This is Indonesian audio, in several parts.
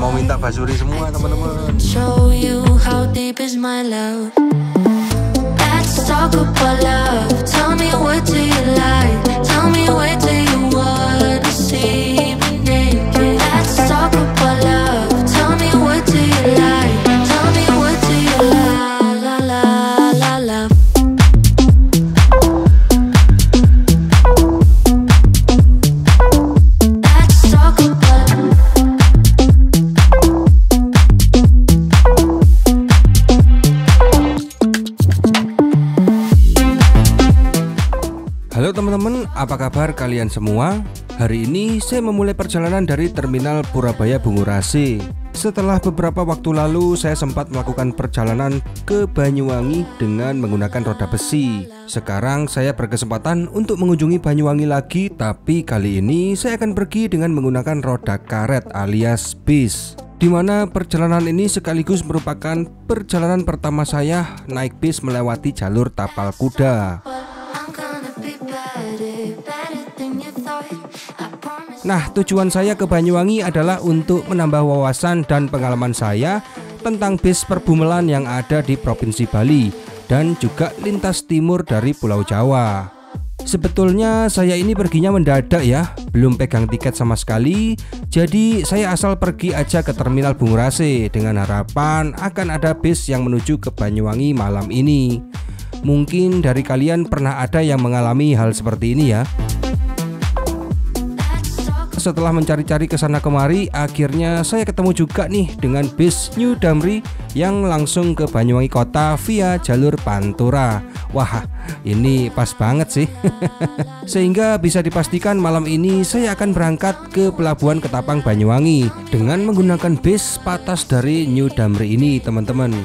mau minta basuri semua teman-teman. Show you how deep is my love. Let's talk about love. Tell me what do you like? Tell me where do you wanna see me naked? Let's talk about love. Tell me what do you like? Tell me what do you like? La la la love. Let's talk about. Halo teman-teman, apa kabar kalian semua? Hari ini saya memulai perjalanan dari Terminal Purabaya Bungurasi. Setelah beberapa waktu lalu saya sempat melakukan perjalanan ke Banyuwangi dengan menggunakan roda besi. Sekarang saya berkesempatan untuk mengunjungi Banyuwangi lagi, tapi kali ini saya akan pergi dengan menggunakan roda karet alias bis. Dimana perjalanan ini sekaligus merupakan perjalanan pertama saya naik bis melewati jalur tapal kuda. Nah, tujuan saya ke Banyuwangi adalah untuk menambah wawasan dan pengalaman saya tentang bis perbumelan yang ada di Provinsi Bali dan juga lintas timur dari Pulau Jawa. Sebetulnya saya ini perginya mendadak ya, belum pegang tiket sama sekali. Jadi saya asal pergi aja ke Terminal Bungurasi dengan harapan akan ada bis yang menuju ke Banyuwangi malam ini. Mungkin dari kalian pernah ada yang mengalami hal seperti ini ya. Setelah mencari-cari kesana kemari, akhirnya saya ketemu juga nih dengan bis New Damri yang langsung ke Banyuwangi Kota via jalur Pantura. Wah, ini pas banget sih. Sehingga bisa dipastikan malam ini saya akan berangkat ke Pelabuhan Ketapang Banyuwangi dengan menggunakan bis patas dari New Damri ini, teman-teman.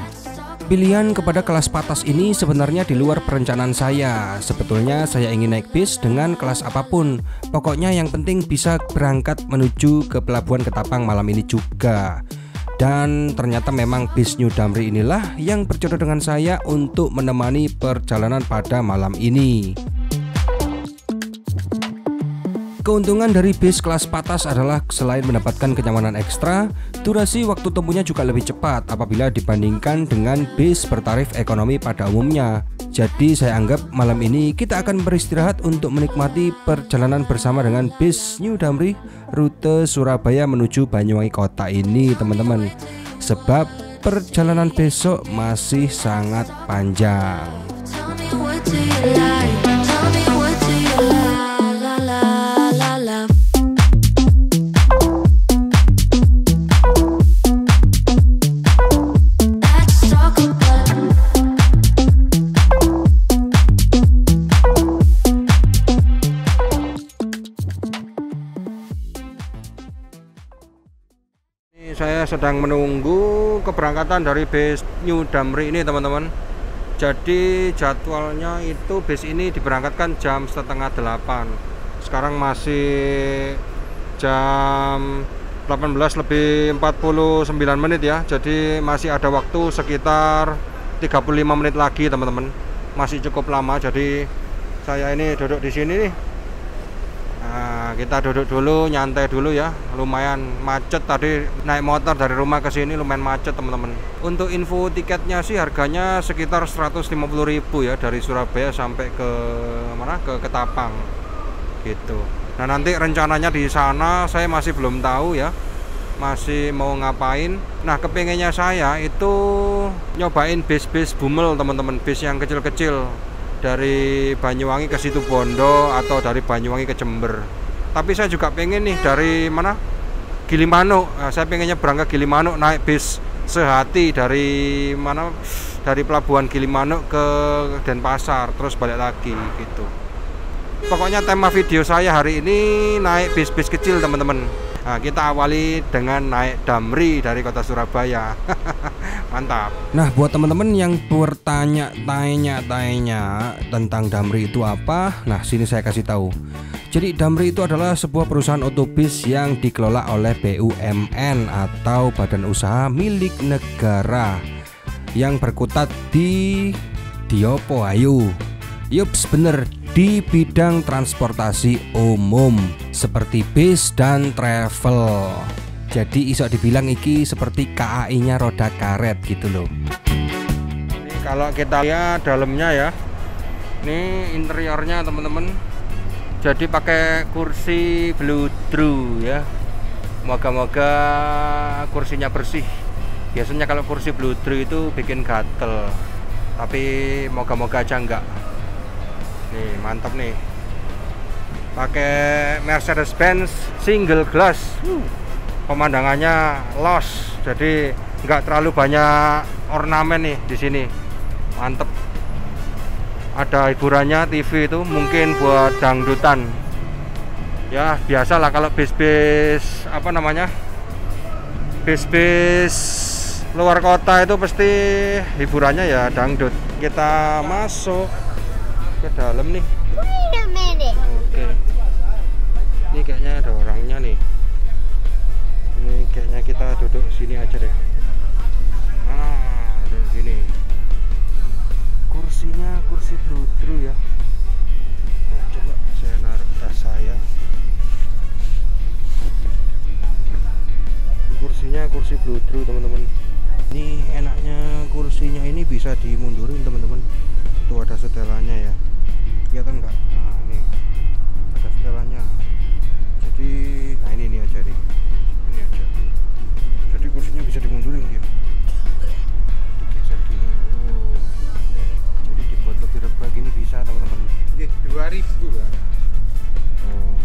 Pilihan kepada kelas patas ini sebenarnya di luar perencanaan saya. Sebetulnya saya ingin naik bis dengan kelas apapun. Pokoknya yang penting bisa berangkat menuju ke Pelabuhan Ketapang malam ini juga. Dan ternyata memang bis New Damri inilah yang berjodoh dengan saya untuk menemani perjalanan pada malam ini. Keuntungan dari bis kelas patas adalah selain mendapatkan kenyamanan ekstra, durasi waktu tempuhnya juga lebih cepat apabila dibandingkan dengan bis bertarif ekonomi pada umumnya. Jadi saya anggap malam ini kita akan beristirahat untuk menikmati perjalanan bersama dengan bis New Damri rute Surabaya menuju Banyuwangi Kota ini, teman-teman. Sebab perjalanan besok masih sangat panjang. Saya sedang menunggu keberangkatan dari bis New Damri ini, teman-teman. Jadi jadwalnya itu bis ini diberangkatkan jam 7:30. Sekarang masih jam 18:49 ya. Jadi masih ada waktu sekitar 35 menit lagi, teman-teman. Masih cukup lama. Jadi saya ini duduk di sini nih. Nah, kita duduk dulu, nyantai dulu ya. Lumayan macet tadi, naik motor dari rumah ke sini lumayan macet, teman-teman. Untuk info tiketnya sih harganya sekitar 150.000 ya, dari Surabaya sampai ke mana? Ke Ketapang gitu. Nah, nanti rencananya di sana saya masih belum tahu ya. Masih mau ngapain. Nah, kepengennya saya itu nyobain bis-bis bumel, teman-teman, bis yang kecil-kecil. Dari Banyuwangi ke Situbondo atau dari Banyuwangi ke Jember. Tapi saya juga pengen nih dari mana? Gilimanuk. Nah, saya pengennya berangkat Gilimanuk naik bis sehati dari mana? Dari Pelabuhan Gilimanuk ke Denpasar terus balik lagi gitu. Pokoknya tema video saya hari ini naik bis-bis kecil, teman-teman. Nah, kita awali dengan naik Damri dari kota Surabaya. Mantap. Nah, buat teman-teman yang bertanya-tanya tentang Damri itu apa, nah sini saya kasih tahu. Jadi Damri itu adalah sebuah perusahaan otobus yang dikelola oleh BUMN atau Badan Usaha Milik Negara yang berkutat di Diopo Ayu. Yups, bener, di bidang transportasi umum seperti bis dan travel. Jadi iso dibilang iki seperti KAI-nya roda karet gitu loh. Ini kalau kita lihat dalamnya ya, ini interiornya teman-teman. Jadi pakai kursi Bluedroo ya. Moga-moga kursinya bersih. Biasanya kalau kursi Bluedroo itu bikin gatel, tapi moga-moga aja enggak. Nih mantap nih. Pakai Mercedes-Benz single glass. Pemandangannya los, jadi nggak terlalu banyak ornamen nih di sini. Mantep. Ada hiburannya, TV itu mungkin buat dangdutan. Ya biasalah kalau bis-bis apa namanya, bis-bis luar kota itu pasti hiburannya ya dangdut. Kita masuk ke dalam nih. Oke. Ini kayaknya ada orangnya nih. Ini kayaknya kita duduk sini aja deh. Duduk sini. Kursinya kursi Bluedroo ya. Nah, coba saya naruh tas saya. Kursinya kursi Bluedroo teman-teman. Ini enaknya kursinya ini bisa dimundurin teman-teman. Tuh ada setelannya ya. Kelihatan nggak? Nah ini ada setelannya. Jadi, nah ini aja nih. Ini aja. Jadi kursinya bisa dimundurin dia. Digeser gini. Oh. Jadi dibuat lebih rebah gini bisa teman-teman. 2000 Pak. Oh.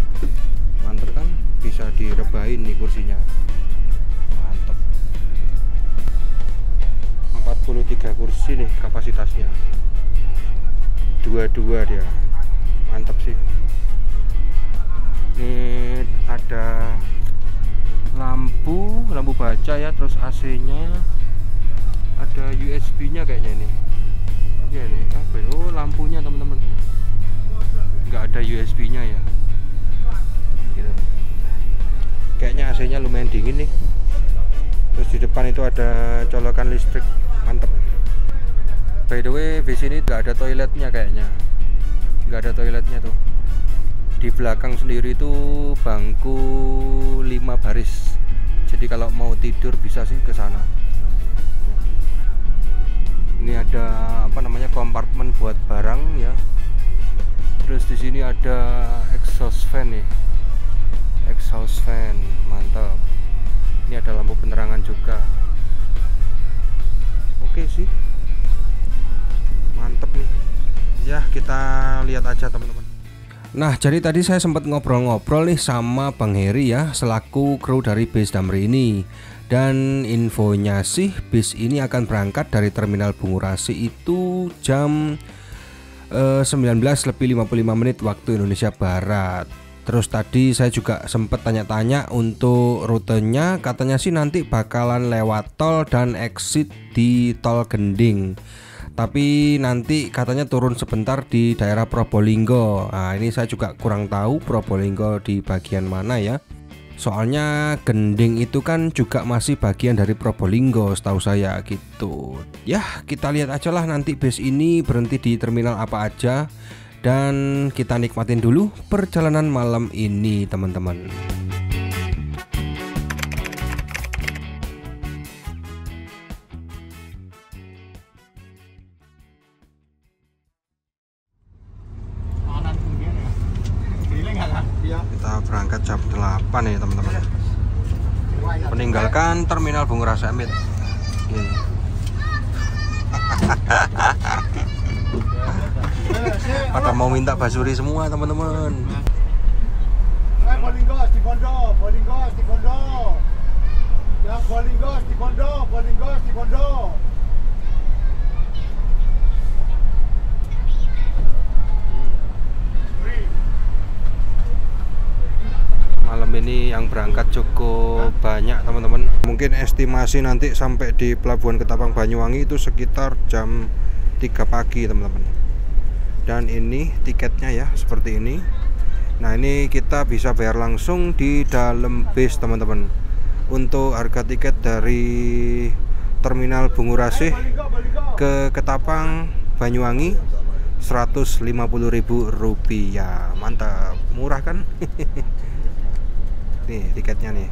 Mantep kan? Bisa direbahin nih kursinya. Mantep. 43 kursi nih kapasitasnya. Dua-dua dia. Mantep sih. Ini ada lampu baca ya, terus AC-nya, ada USB-nya kayaknya ini. Ya nih, apa ya? Oh, lampunya teman-teman. Nggak ada USB-nya ya. Gitu. Kayaknya AC-nya lumayan dingin nih. Terus di depan itu ada colokan listrik, mantep. By the way, di sini nggak ada toiletnya kayaknya. Nggak ada toiletnya tuh. Di belakang sendiri itu bangku 5 baris. Jadi kalau mau tidur bisa sih ke sana. Ini ada apa namanya, kompartemen buat barang ya. Terus di sini ada exhaust fan nih. Exhaust fan, mantap. Ini ada lampu penerangan juga. Oke sih. Mantep nih. Ya, kita lihat aja teman-teman. Nah, jadi tadi saya sempat ngobrol-ngobrol nih sama Bang Heri ya, selaku kru dari bis Damri ini. Dan infonya sih bis ini akan berangkat dari Terminal Bungurasi itu jam 19:55 waktu Indonesia Barat. Terus tadi saya juga sempat tanya-tanya untuk rutenya, katanya sih nanti bakalan lewat tol dan exit di tol Gending. Tapi nanti katanya turun sebentar di daerah Probolinggo. Nah ini saya juga kurang tahu Probolinggo di bagian mana ya. Soalnya Gending itu kan juga masih bagian dari Probolinggo setahu saya gitu. Ya kita lihat aja lah nanti bis ini berhenti di terminal apa aja. Dan kita nikmatin dulu perjalanan malam ini teman-teman. Kita berangkat jam 8 nih teman-teman. Meninggalkan Terminal Bungurasi Amit. Pada mau minta basuri semua teman-teman. Bolingos di Bondo, Bolingos di Bondo. Yang Bolingos di Bondo, Bolingos di Bondo. Malam ini yang berangkat cukup banyak teman-teman. Mungkin estimasi nanti sampai di Pelabuhan Ketapang Banyuwangi itu sekitar jam 3 pagi teman-teman. Dan ini tiketnya ya seperti ini. Nah ini kita bisa bayar langsung di dalam bis teman-teman. Untuk harga tiket dari Terminal Bungurasi ke Ketapang Banyuwangi Rp150.000. Mantap, murah kan? Nih tiketnya nih.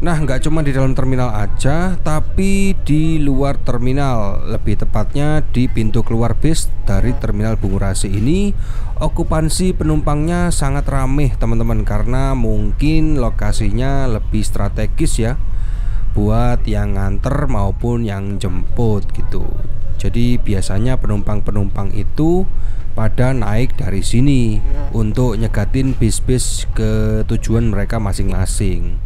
Nah, nggak cuma di dalam terminal aja, tapi di luar terminal, lebih tepatnya di pintu keluar bis dari Terminal Bungurasi ini, okupansi penumpangnya sangat ramai teman-teman, karena mungkin lokasinya lebih strategis ya, buat yang nganter maupun yang jemput gitu. Jadi biasanya penumpang-penumpang itu pada naik dari sini untuk nyegatin bis-bis ke tujuan mereka masing-masing.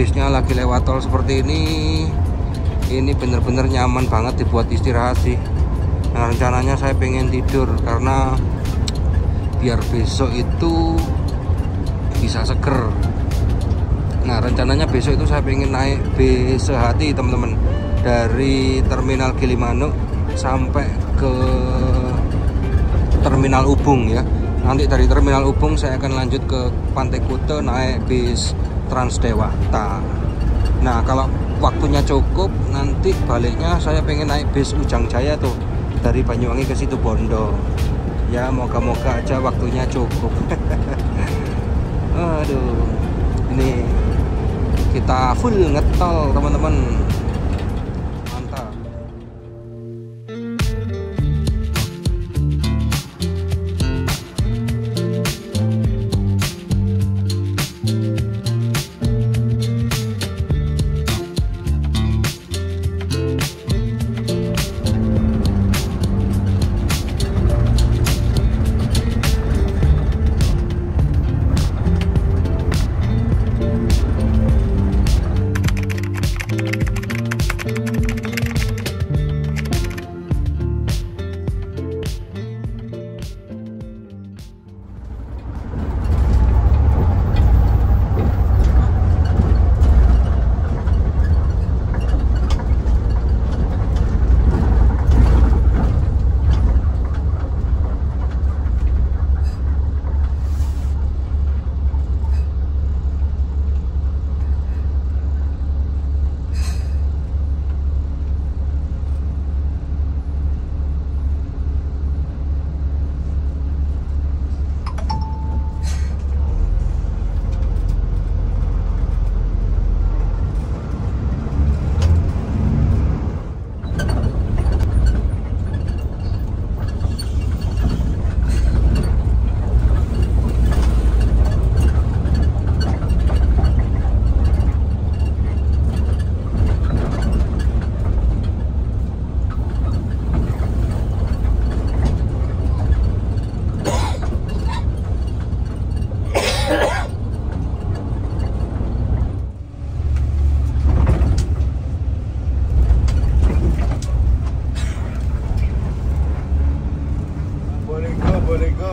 bisnya lagi lewat tol seperti ini bener-bener nyaman banget dibuat istirahat sih. Nah, rencananya saya pengen tidur karena biar besok itu bisa seger. Nah, rencananya besok itu saya pengen naik bis Sehati teman-teman. dari Terminal Gilimanuk sampai ke Terminal Ubung ya. Nanti dari Terminal Ubung saya akan lanjut ke Pantai Kuta naik bis Transdewata. Nah kalau waktunya cukup, nanti baliknya saya pengen naik bis Ujang Jaya tuh, dari Banyuwangi ke Situbondo. Ya moga-moga aja waktunya cukup. Aduh, ini kita full ngetol teman-teman. Mantap.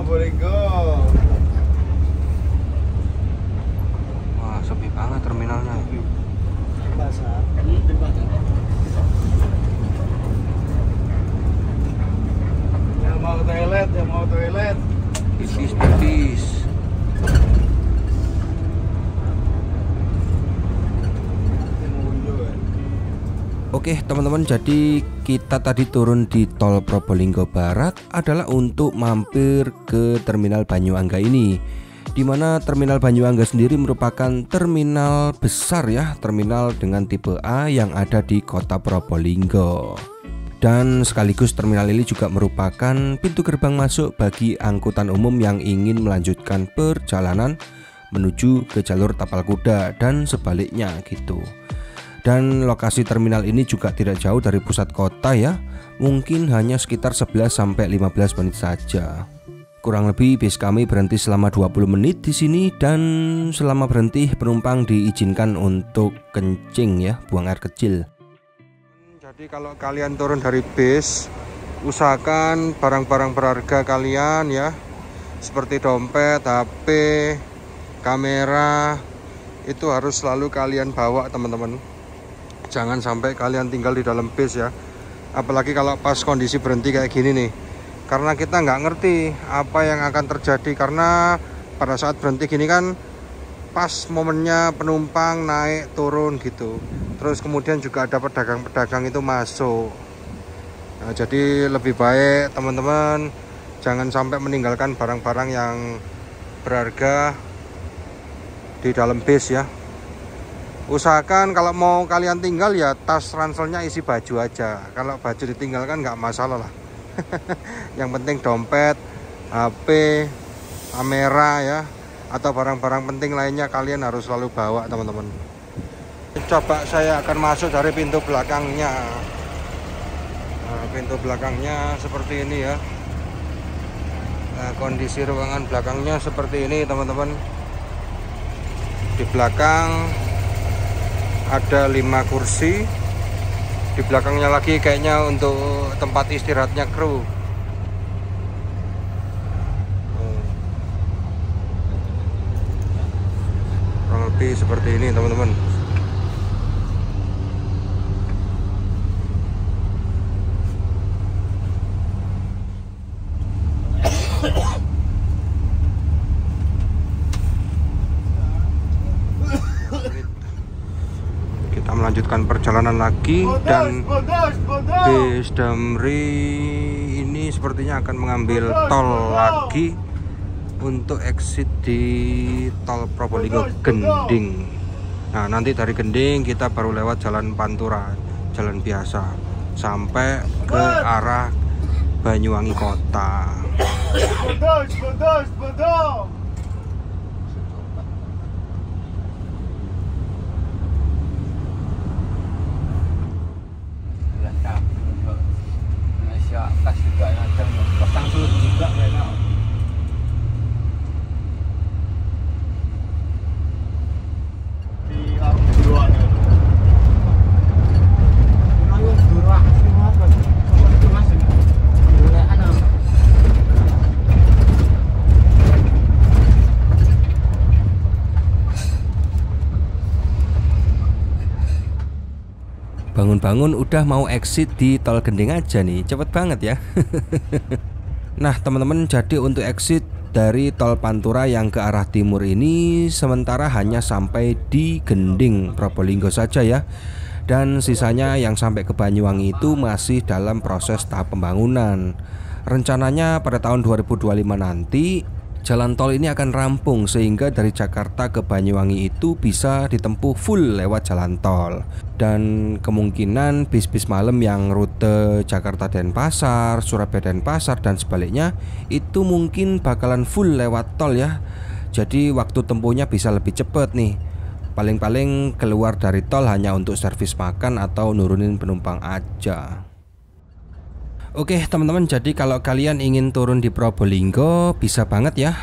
boleh go. Wah, sepi banget terminalnya. Pasar. Yang mau toilet. Tipis. Oke teman-teman, jadi kita tadi turun di tol Probolinggo Barat adalah untuk mampir ke Terminal Banyuangga ini, dimana Terminal Banyuangga sendiri merupakan terminal besar ya, terminal dengan tipe A yang ada di kota Probolinggo. Dan sekaligus terminal ini juga merupakan pintu gerbang masuk bagi angkutan umum yang ingin melanjutkan perjalanan menuju ke jalur tapal kuda dan sebaliknya gitu. Dan lokasi terminal ini juga tidak jauh dari pusat kota ya, mungkin hanya sekitar 11-15 menit saja. Kurang lebih bis kami berhenti selama 20 menit di sini, dan selama berhenti penumpang diizinkan untuk kencing ya, buang air kecil. Jadi kalau kalian turun dari bis, usahakan barang-barang berharga kalian ya, seperti dompet, HP, kamera, itu harus selalu kalian bawa teman-teman. Jangan sampai kalian tinggal di dalam bis ya, apalagi kalau pas kondisi berhenti kayak gini nih, karena kita nggak ngerti apa yang akan terjadi. Karena pada saat berhenti gini kan pas momennya penumpang naik turun gitu, terus kemudian juga ada pedagang-pedagang itu masuk. Nah, jadi lebih baik teman-teman jangan sampai meninggalkan barang-barang yang berharga di dalam bis ya. Usahakan kalau mau kalian tinggal ya tas ranselnya isi baju aja. Kalau baju ditinggalkan nggak masalah lah. Yang penting dompet, HP, kamera ya, atau barang-barang penting lainnya kalian harus selalu bawa teman-teman. Coba saya akan masuk dari pintu belakangnya. Nah, pintu belakangnya seperti ini ya. Nah, kondisi ruangan belakangnya seperti ini teman-teman. Di belakang ada 5 kursi, di belakangnya lagi kayaknya untuk tempat istirahatnya kru. Kurang lebih seperti ini teman-teman. melanjutkan perjalanan lagi, dan bis Damri ini sepertinya akan mengambil tol lagi untuk exit di tol Probolinggo Gending. Nah, nanti dari Gending kita baru lewat jalan Pantura, jalan biasa sampai ke arah Banyuwangi kota. Kas juga ngajang, pasang sulut juga mereka. Bangun-bangun udah mau exit di tol Gending aja nih, cepet banget ya. Nah teman-teman, jadi untuk exit dari tol Pantura yang ke arah timur ini sementara hanya sampai di Gending Probolinggo saja ya. Dan sisanya yang sampai ke Banyuwangi itu masih dalam proses tahap pembangunan. Rencananya pada tahun 2025 nanti jalan tol ini akan rampung sehingga dari Jakarta ke Banyuwangi itu bisa ditempuh full lewat jalan tol. Dan kemungkinan bis-bis malam yang rute Jakarta Denpasar, Surabaya Denpasar dan sebaliknya itu mungkin bakalan full lewat tol ya. Jadi waktu tempuhnya bisa lebih cepat nih. Paling-paling keluar dari tol hanya untuk servis makan atau nurunin penumpang aja. Oke teman-teman, jadi kalau kalian ingin turun di Probolinggo bisa banget ya.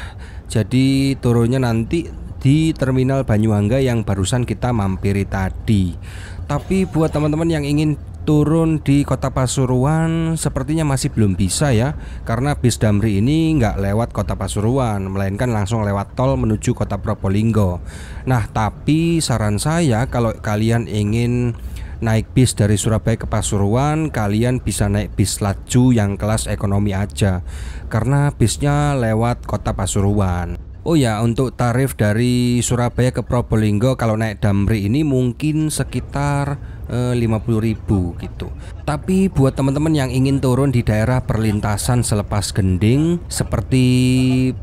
Jadi turunnya nanti di Terminal Banyuwangi yang barusan kita mampiri tadi. Tapi buat teman-teman yang ingin turun di Kota Pasuruan sepertinya masih belum bisa ya, karena bis Damri ini nggak lewat Kota Pasuruan, melainkan langsung lewat tol menuju Kota Probolinggo. Nah tapi saran saya kalau kalian ingin naik bis dari Surabaya ke Pasuruan, kalian bisa naik bis laju yang kelas ekonomi aja, karena bisnya lewat Kota Pasuruan. Oh ya, untuk tarif dari Surabaya ke Probolinggo kalau naik Damri ini mungkin sekitar 50.000 gitu. Tapi buat teman-teman yang ingin turun di daerah perlintasan selepas Gending seperti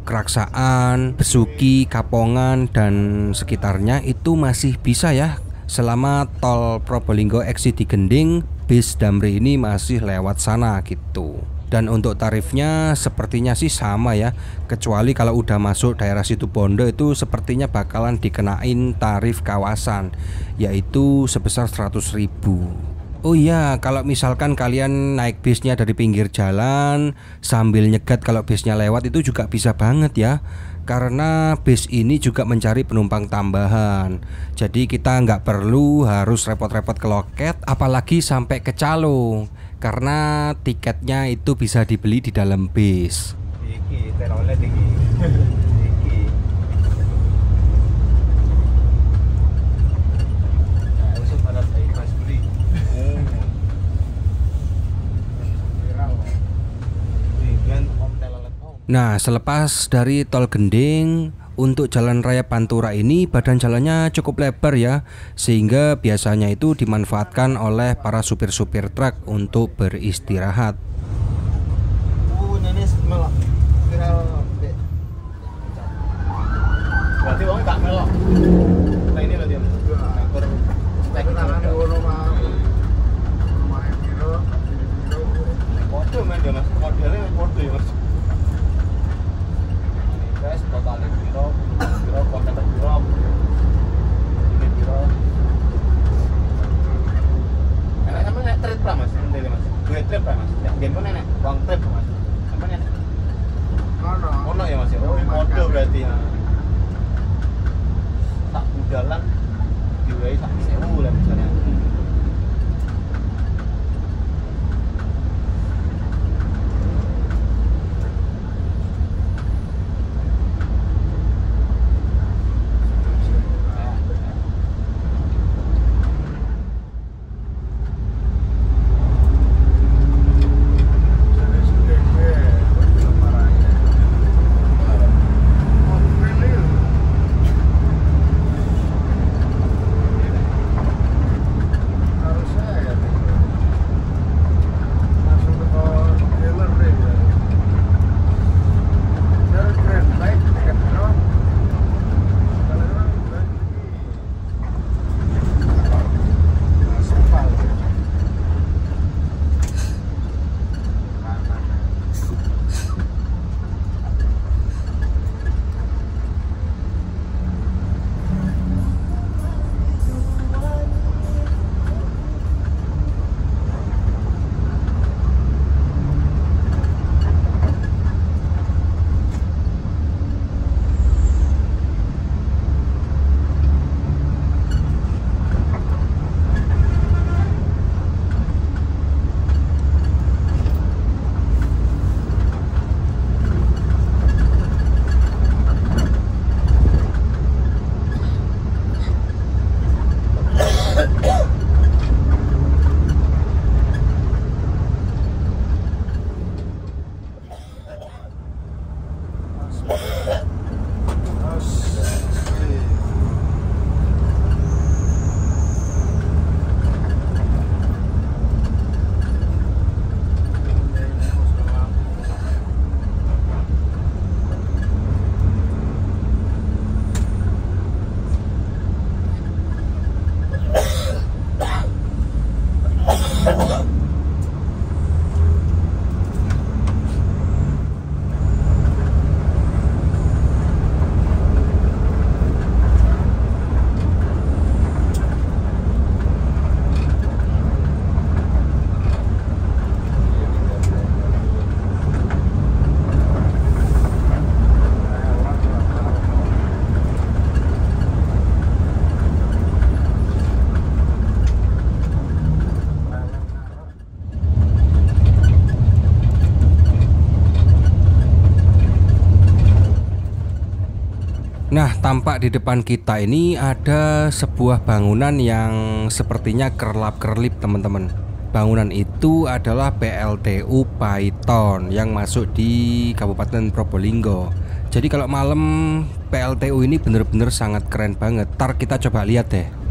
Keraksaan, Besuki, Kapongan dan sekitarnya itu masih bisa ya. Selama tol Probolinggo exit di Gending, bis Damri ini masih lewat sana gitu. Dan untuk tarifnya sepertinya sih sama ya, kecuali kalau udah masuk daerah Situbondo itu sepertinya bakalan dikenain tarif kawasan, yaitu sebesar 100.000. Oh iya, kalau misalkan kalian naik bisnya dari pinggir jalan sambil nyegat kalau bisnya lewat itu juga bisa banget ya. Karena bis ini juga mencari penumpang tambahan. Jadi kita nggak perlu harus repot-repot ke loket, apalagi sampai ke Calo, karena tiketnya itu bisa dibeli di dalam bis. Iki terolet iki. Iki. Nah, usah pada saya pas beli. Nah, selepas dari tol Gending, untuk jalan raya Pantura ini badan jalannya cukup lebar ya, sehingga biasanya itu dimanfaatkan oleh para supir-supir truk untuk beristirahat. Ini melok. Berarti wong tak melok. Nah ini berarti ekor stek tangan ngono mah. Main kilo. Foto men dia Mas. Modelnya foto ya Mas. Guys, totalnya kilo konten kilo. Ini kilo. Enak sama nek trip lah Mas, ndek Mas. Duit trip lah Mas. Nek game kan enak, uang trip Mas. Apa nek? Ono ya Mas ya. Oh, foto berarti ya. Tak budalan diwai sak 1000 lah misalnya. Nah, tampak di depan kita ini ada sebuah bangunan yang sepertinya kerlap-kerlip, teman-teman. Bangunan itu adalah PLTU Paiton yang masuk di Kabupaten Probolinggo. Jadi kalau malam PLTU ini bener-bener sangat keren banget. Ntar kita coba lihat deh.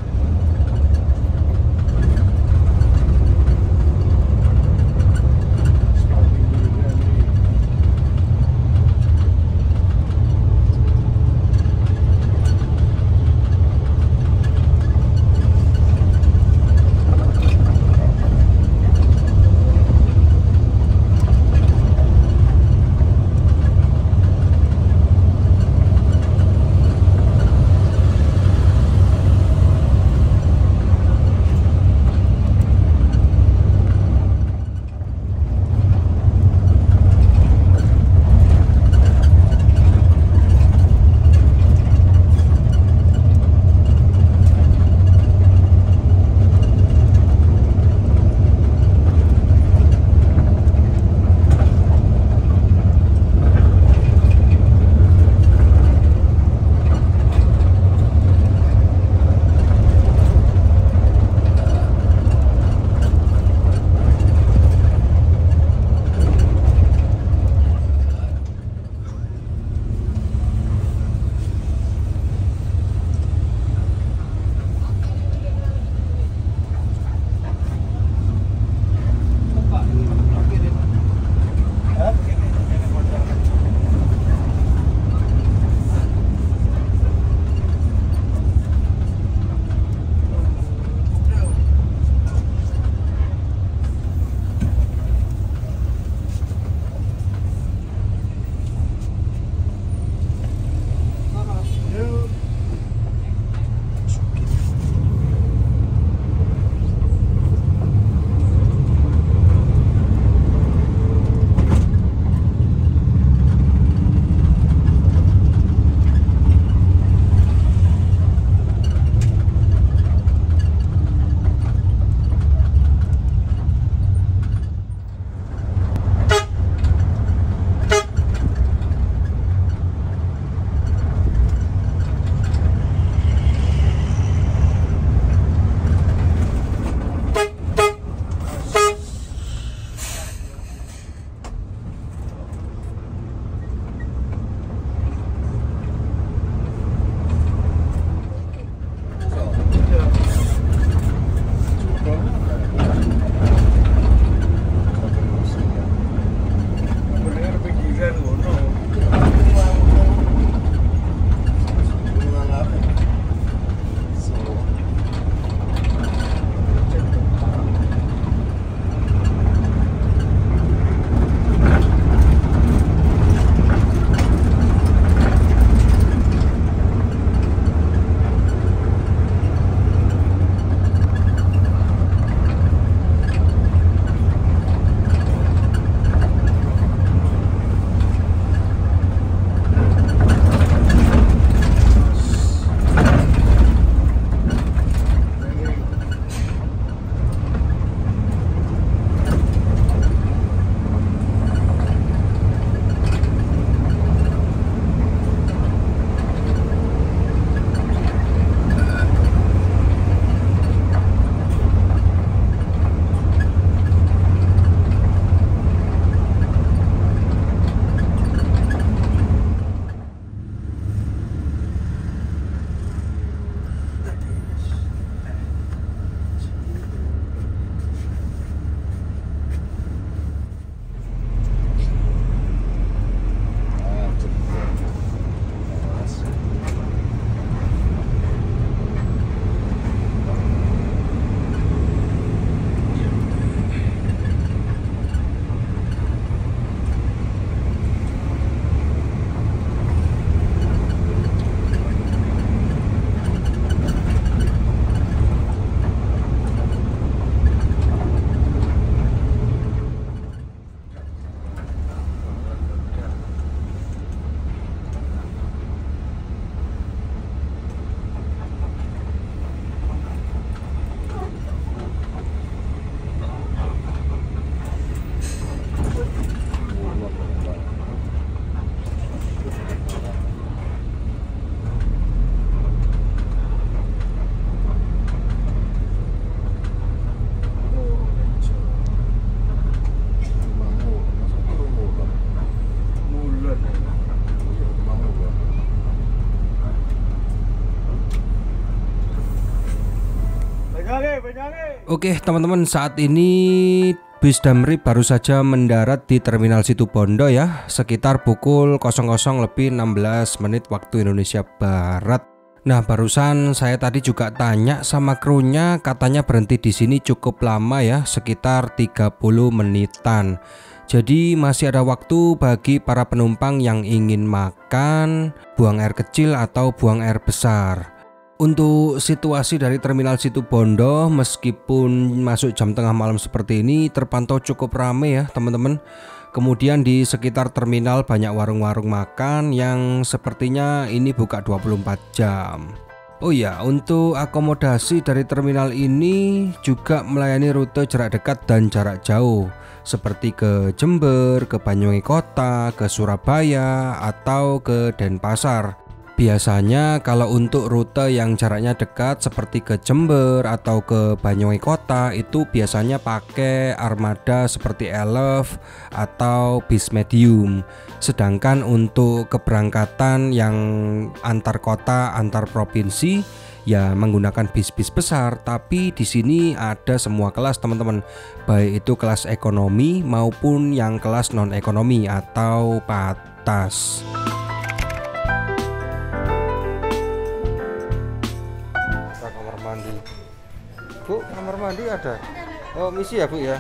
Oke teman-teman, saat ini bis Damri baru saja mendarat di Terminal Situbondo ya, sekitar pukul 00:16 waktu Indonesia Barat. Nah, barusan saya tadi juga tanya sama krunya, katanya berhenti di sini cukup lama ya, sekitar 30 menitan. Jadi masih ada waktu bagi para penumpang yang ingin makan, buang air kecil atau buang air besar. Untuk situasi dari Terminal Situbondo, meskipun masuk jam tengah malam seperti ini, terpantau cukup ramai ya teman-teman. Kemudian di sekitar terminal banyak warung-warung makan yang sepertinya ini buka 24 jam. Oh ya, untuk akomodasi dari terminal ini juga melayani rute jarak dekat dan jarak jauh, seperti ke Jember, ke Banyuwangi Kota, ke Surabaya, atau ke Denpasar. Biasanya kalau untuk rute yang jaraknya dekat seperti ke Jember atau ke Banyuwangi Kota itu biasanya pakai armada seperti Elef atau bis medium. Sedangkan untuk keberangkatan yang antar kota, antar provinsi ya menggunakan bis-bis besar. Tapi di sini ada semua kelas teman-teman, baik itu kelas ekonomi maupun yang kelas non ekonomi atau patas. Bu, kamar mandi ada. Oh, misi ya Bu ya.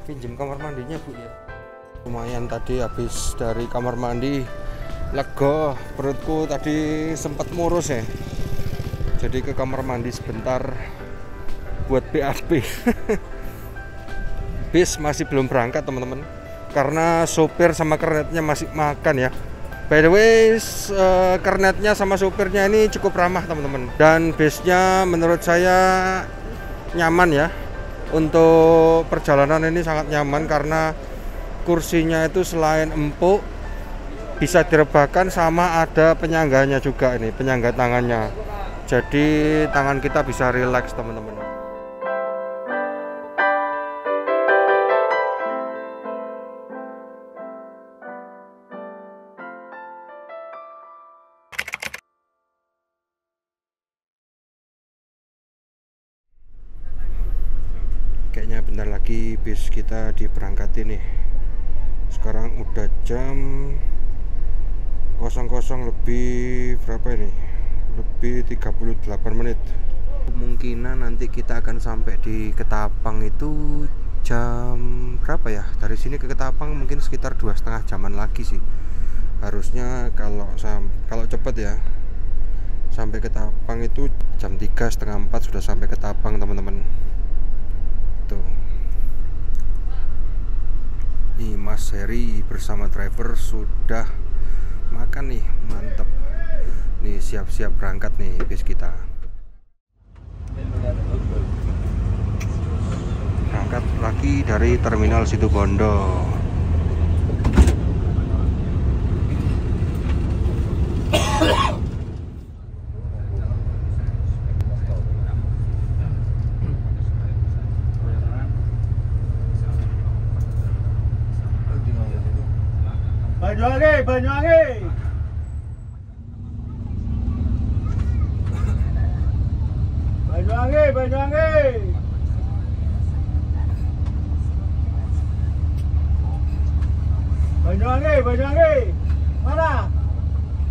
Pinjem kamar mandinya Bu ya. Lumayan tadi habis dari kamar mandi, lega, perutku tadi sempat murus ya. Jadi ke kamar mandi sebentar buat BAB. Bis masih belum berangkat teman-teman, karena sopir sama kernetnya masih makan ya. By the way, kernetnya sama supirnya ini cukup ramah teman-teman. Dan bisnya menurut saya nyaman ya. Untuk perjalanan ini sangat nyaman karena kursinya itu selain empuk, bisa direbahkan sama ada penyangganya juga ini, penyangga tangannya. Jadi tangan kita bisa rileks teman-teman. Kayaknya bentar lagi bis kita diberangkatin nih. Sekarang udah jam 00 lebih berapa ini? Lebih 38 menit. Kemungkinan nanti kita akan sampai di Ketapang itu jam berapa ya? Dari sini ke Ketapang mungkin sekitar 2,5 jaman lagi sih. Harusnya kalau cepet ya. Sampai Ketapang itu jam 3:30 sudah sampai Ketapang teman-teman. Nih Mas Heri bersama driver sudah makan nih, mantep. Nih siap-siap berangkat nih bis kita. Berangkat lagi dari Terminal Situbondo. Banyuwangi, Banyuwangi. Banyuwangi, Banyuwangi. Banyuwangi, Banyuwangi. Mana?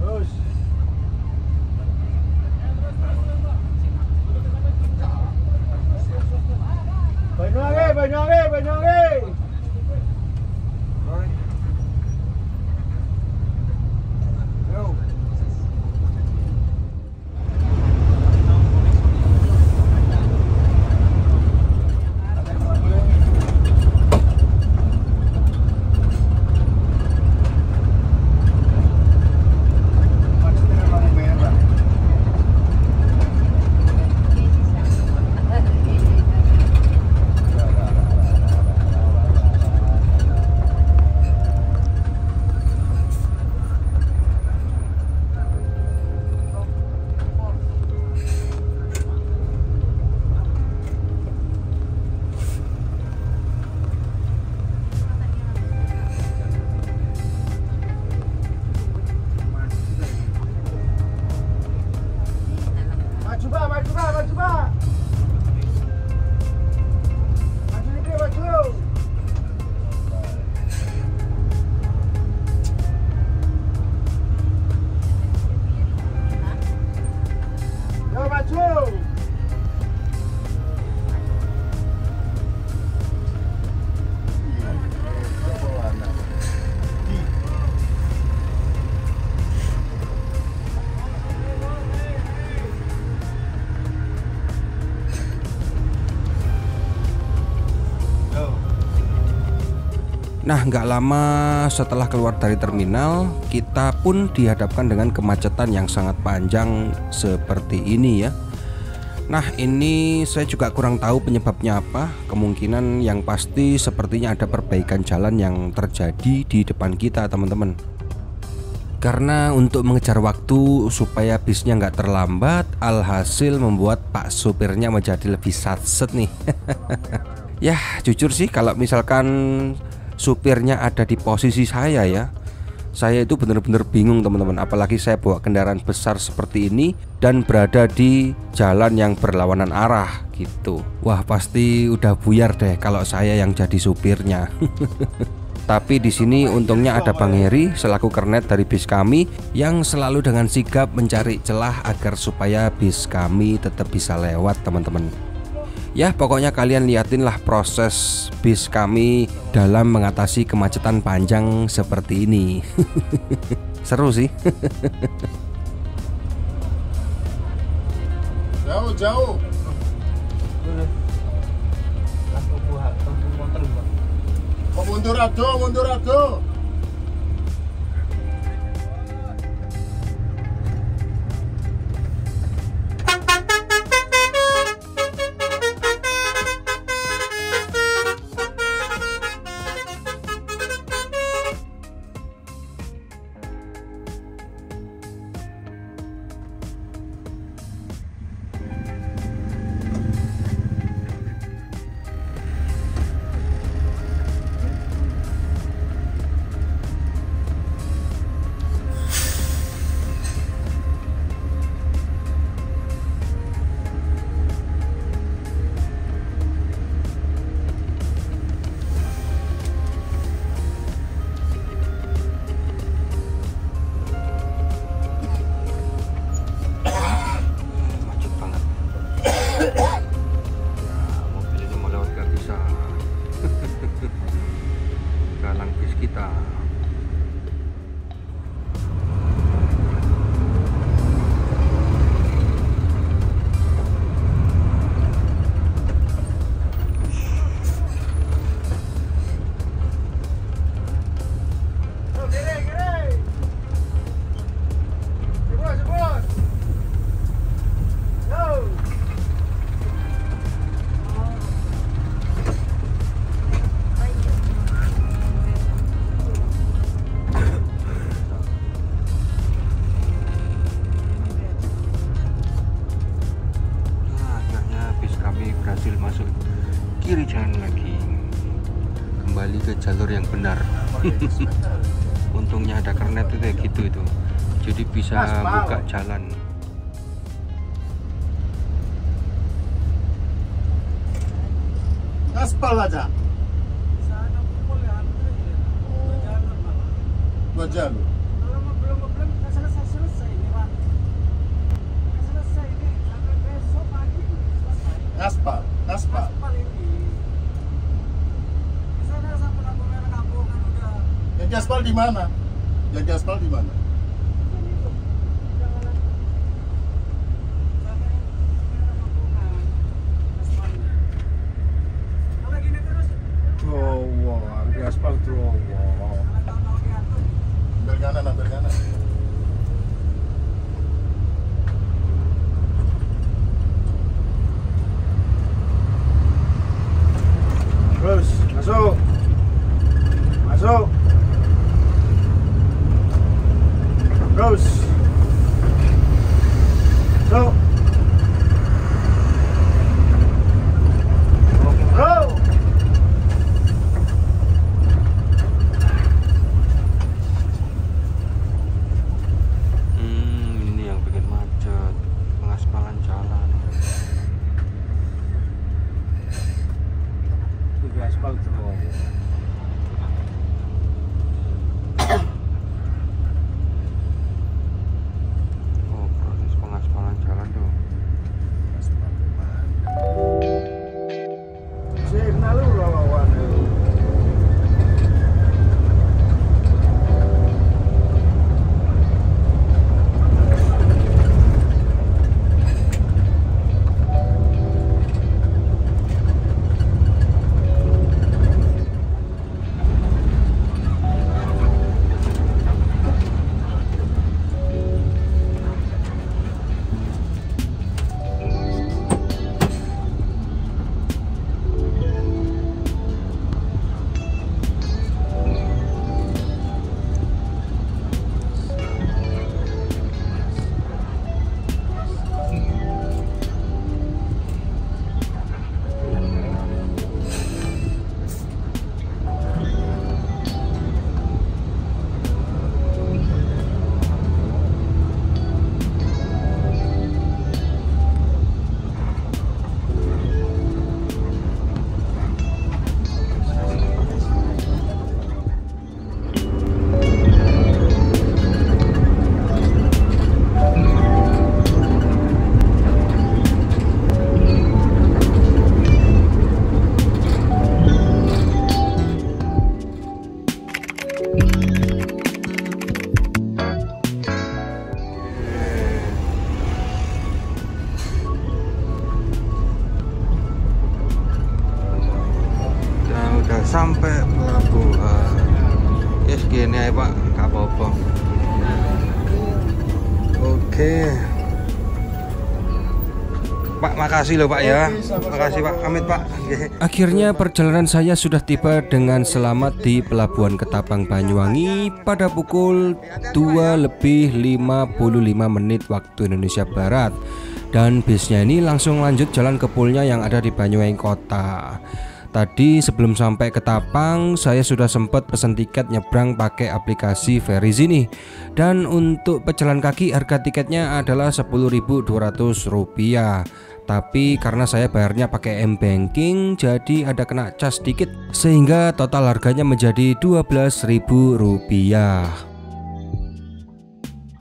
Terus. Banyuwangi, Banyuwangi, Banyuwangi. Nah, nggak lama setelah keluar dari terminal, kita pun dihadapkan dengan kemacetan yang sangat panjang seperti ini ya. Nah, ini saya juga kurang tahu penyebabnya apa. Kemungkinan yang pasti sepertinya ada perbaikan jalan yang terjadi di depan kita, teman-teman. Karena untuk mengejar waktu supaya bisnya nggak terlambat, alhasil membuat pak supirnya menjadi lebih satset nih. Ya, jujur sih kalau misalkan supirnya ada di posisi saya ya, saya itu bener-bener bingung teman-teman. Apalagi saya bawa kendaraan besar seperti ini dan berada di jalan yang berlawanan arah gitu. Wah, pasti udah buyar deh kalau saya yang jadi supirnya. Tapi di sini untungnya ada Bang Heri selaku kernet dari bis kami yang selalu dengan sigap mencari celah agar supaya bis kami tetap bisa lewat, teman-teman. Ya, pokoknya kalian liatinlah proses bis kami dalam mengatasi kemacetan panjang seperti ini. Seru sih. Jauh. Oh, mundur ado. kiri jalan lagi, kembali ke jalur yang benar. Untungnya ada kernet itu kayak gitu itu, jadi bisa buka jalan. Aspal aja. Dua jalur. Aspal. Jadi aspal di mana? Jadi aspal di mana? Di aspal tuh. Ambil kanan. Terus, masuk. Terus. Masuk. Go. Ini yang bikin macet, pengaspalan jalan. Di aspal terus. Proses pengaspalan jalan tuh. Signal lu lawan. sampai pelabuhan. Yes, gini aja Pak, gak apa-apa. Oke Pak, makasih loh Pak ya. Makasih Pak, pamit Pak. Akhirnya perjalanan saya sudah tiba dengan selamat di Pelabuhan Ketapang Banyuwangi pada pukul 2:55 waktu Indonesia Barat. Dan bisnya ini langsung lanjut jalan ke poolnya yang ada di Banyuwangi Kota. Tadi sebelum sampai Ketapang saya sudah sempat pesan tiket nyebrang pakai aplikasi Ferries ini. Dan untuk pejalan kaki harga tiketnya adalah Rp10.200. Tapi karena saya bayarnya pakai M-Banking, jadi ada kena cas sedikit, sehingga total harganya menjadi Rp12.000.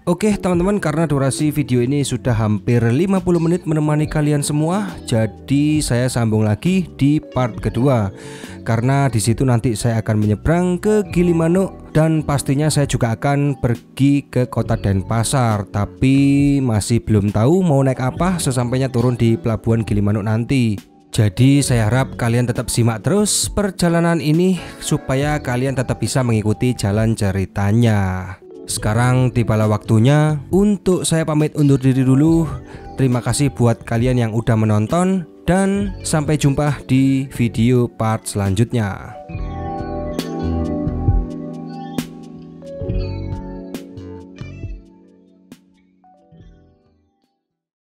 Oke teman-teman, karena durasi video ini sudah hampir 50 menit menemani kalian semua, jadi saya sambung lagi di part kedua. Karena di situ nanti saya akan menyeberang ke Gilimanuk dan pastinya saya juga akan pergi ke kota Denpasar. Tapi masih belum tahu mau naik apa sesampainya turun di pelabuhan Gilimanuk nanti. Jadi saya harap kalian tetap simak terus perjalanan ini supaya kalian tetap bisa mengikuti jalan ceritanya. Sekarang tibalah waktunya untuk saya pamit undur diri dulu. Terima kasih buat kalian yang udah menonton dan sampai jumpa di video part selanjutnya.